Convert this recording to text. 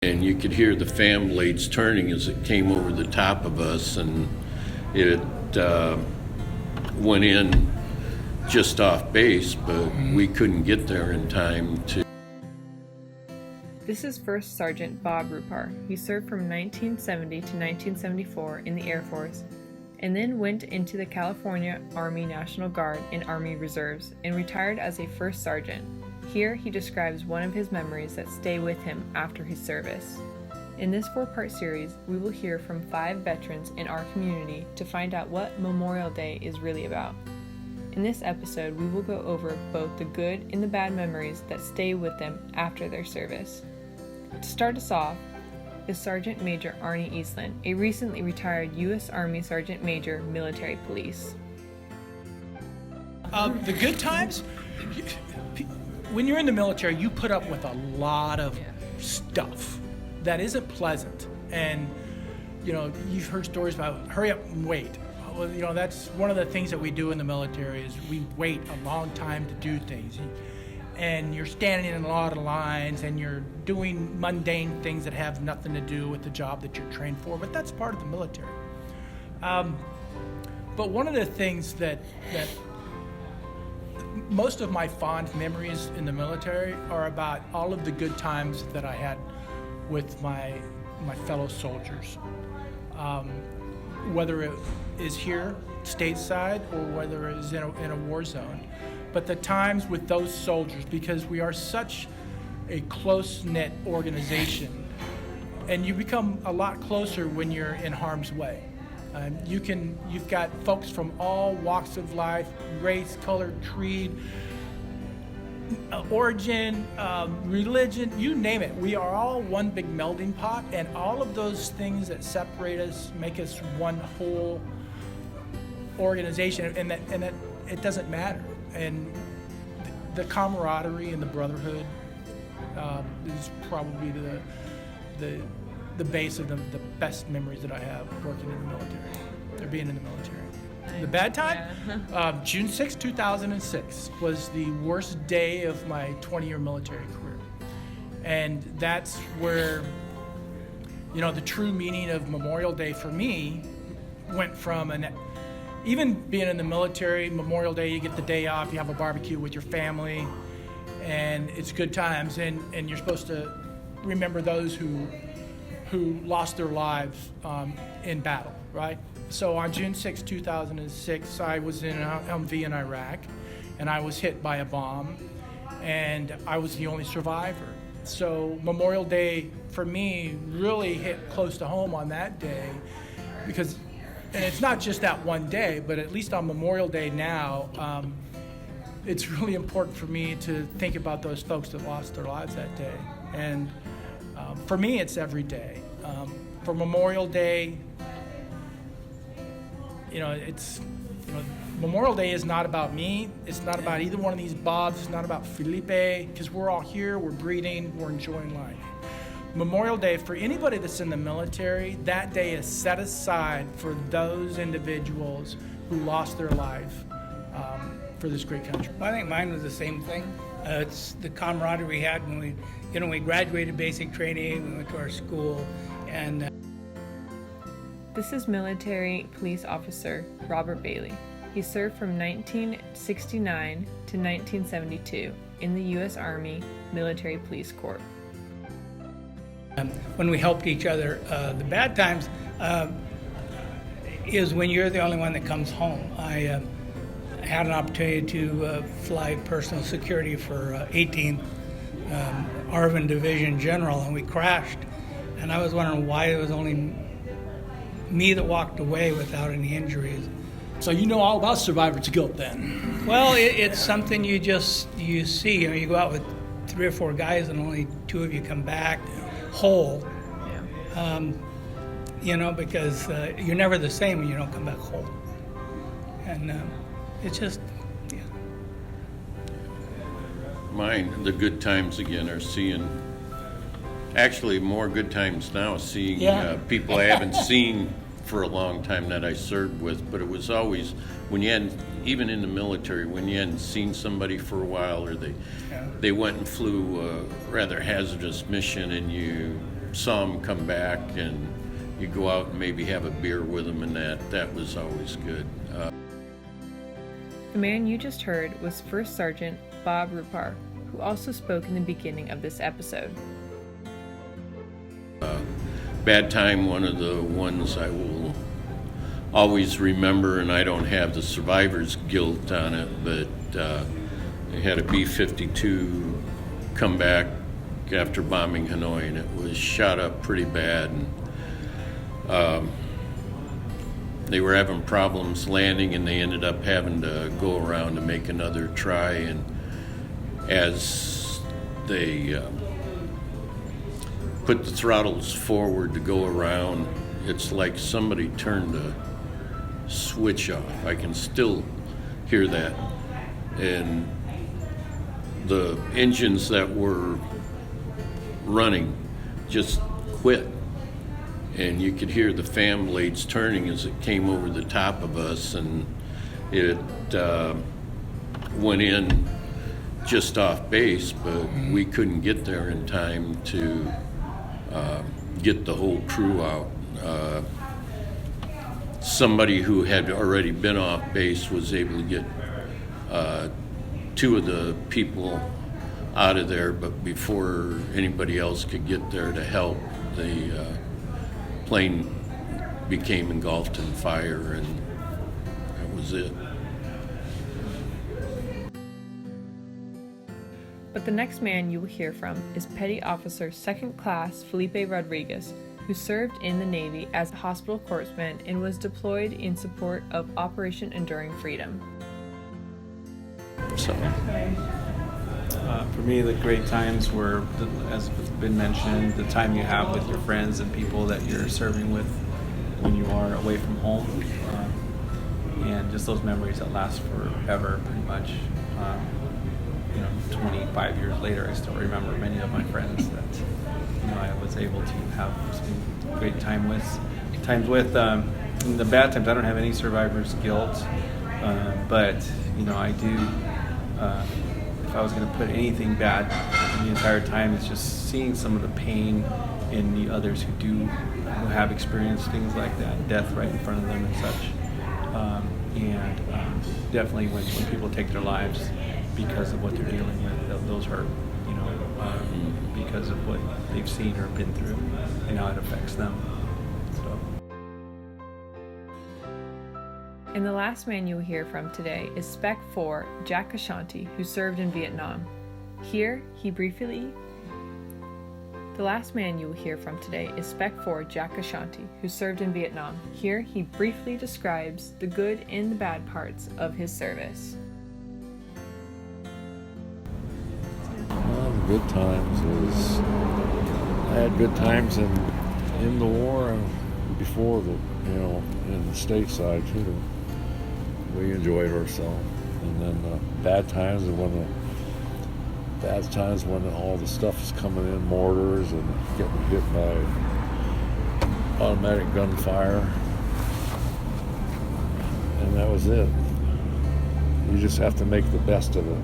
And you could hear the fan blades turning as it came over the top of us, and it went in just off base, but we couldn't get there in time to. This is First Sergeant Bob Rupar. He served from 1970 to 1974 in the Air Force, and then went into the California Army National Guard and Army Reserves, and retired as a first sergeant. Here he describes one of his memories that stay with him after his service. In this 4-part series, we will hear from 5 veterans in our community to find out what Memorial Day is really about. In this episode, we will go over both the good and the bad memories that stay with them after their service. To start us off is Sergeant Major Arnie Eastland, a recently retired U.S. Army Sergeant Major, Military Police. The good times, when you're in the military, you put up with a lot of stuff that isn't pleasant. And, you've heard stories about hurry up and wait. Well, that's one of the things that we do in the military is we wait a long time to do things. And you're standing in a lot of lines and you're doing mundane things that have nothing to do with the job that you're trained for, but that's part of the military. But one of the things that most of my fond memories in the military are about all of the good times that I had with my fellow soldiers. Whether it is here, stateside, or whether it is in a war zone. But the times with those soldiers, because we are such a close-knit organization, and you become a lot closer when you're in harm's way. You've got folks from all walks of life, race, color, creed, origin, religion, you name it. We are all one big melding pot, and all of those things that separate us make us one whole organization, and that it doesn't matter. And the camaraderie and the brotherhood is probably the base of the best memories that I have working in the military, or being in the military. The bad time? June 6, 2006 was the worst day of my 20-year military career. And that's where, the true meaning of Memorial Day for me went from even being in the military, Memorial Day, you get the day off, you have a barbecue with your family, and it's good times, and you're supposed to remember those who lost their lives in battle, right? So on June 6, 2006, I was in Humvee in Iraq, and I was hit by a bomb, and I was the only survivor. So Memorial Day, for me, really hit close to home on that day, because, and it's not just that one day, but at least on Memorial Day now, it's really important for me to think about those folks that lost their lives that day. And for me, it's every day. For Memorial Day, Memorial Day is not about me. It's not about either one of these Bobs. It's not about Felipe, because we're all here, we're breathing, we're enjoying life. Memorial Day, for anybody that's in the military, that day is set aside for those individuals who lost their life for this great country. I think mine was the same thing. It's the camaraderie we had when we graduated basic training, we went to our school, and This is military police officer Robert Bailey. He served from 1969 to 1972 in the U.S. Army Military Police Corps. when we helped each other. The bad times is when you're the only one that comes home. I had an opportunity to fly personal security for 18th Arvin Division General, and we crashed. And I was wondering why it was only me that walked away without any injuries. So you know all about survivor's guilt then? Well, it's something you see. You go out with 3 or 4 guys and only 2 of you come back whole. Yeah. Because you're never the same when you don't come back whole. And it's just, yeah. Mine, the good times again are seeing, actually more good times now, seeing people I haven't seen for a long time that I served with, but it was always when you hadn't, even in the military, when you hadn't seen somebody for a while, or they went and flew a rather hazardous mission, and you saw them come back, and you go out and maybe have a beer with them, and that was always good. The man you just heard was First Sergeant Bob Rupar, who also spoke in the beginning of this episode. Bad time, one of the ones I will always remember, and I don't have the survivor's guilt on it, but they had a B-52 come back after bombing Hanoi, and it was shot up pretty bad. And, they were having problems landing, and they ended up having to go around to make another try. And as they put the throttles forward to go around, it's like somebody turned a switch off. I can still hear that. And the engines that were running just quit. And you could hear the fan blades turning as it came over the top of us, and it went in just off base, but we couldn't get there in time to get the whole crew out. Somebody who had already been off base was able to get two of the people out of there, but before anybody else could get there to help, the plane became engulfed in fire, and that was it. But the next man you will hear from is Petty Officer 2nd Class Felipe Rodriguez, who served in the Navy as a hospital corpsman and was deployed in support of Operation Enduring Freedom. So, for me, the great times were, as has been mentioned, the time you have with your friends and people that you're serving with when you are away from home, and just those memories that last forever, pretty much. 25 years later, I still remember many of my friends that I was able to have some great time with. In the bad times, I don't have any survivor's guilt, but I do. If I was going to put anything bad in the entire time, it's just seeing some of the pain in the others who have experienced things like that, death right in front of them and such. Definitely when people take their lives because of what they're dealing with, those hurt, because of what they've seen or been through and how it affects them. So. And the last man you will hear from today is Spec 4 Jack Ashanti, who served in Vietnam. The last man you will hear from today is Spec 4 Jack Ashanti, who served in Vietnam. Here, he briefly describes the good and the bad parts of his service. Well, the good times was I had good times in the war and before in the stateside too. We enjoyed ourselves, and then bad times when all the stuff is coming in, mortars and getting hit by automatic gunfire, and that was it. You just have to make the best of it.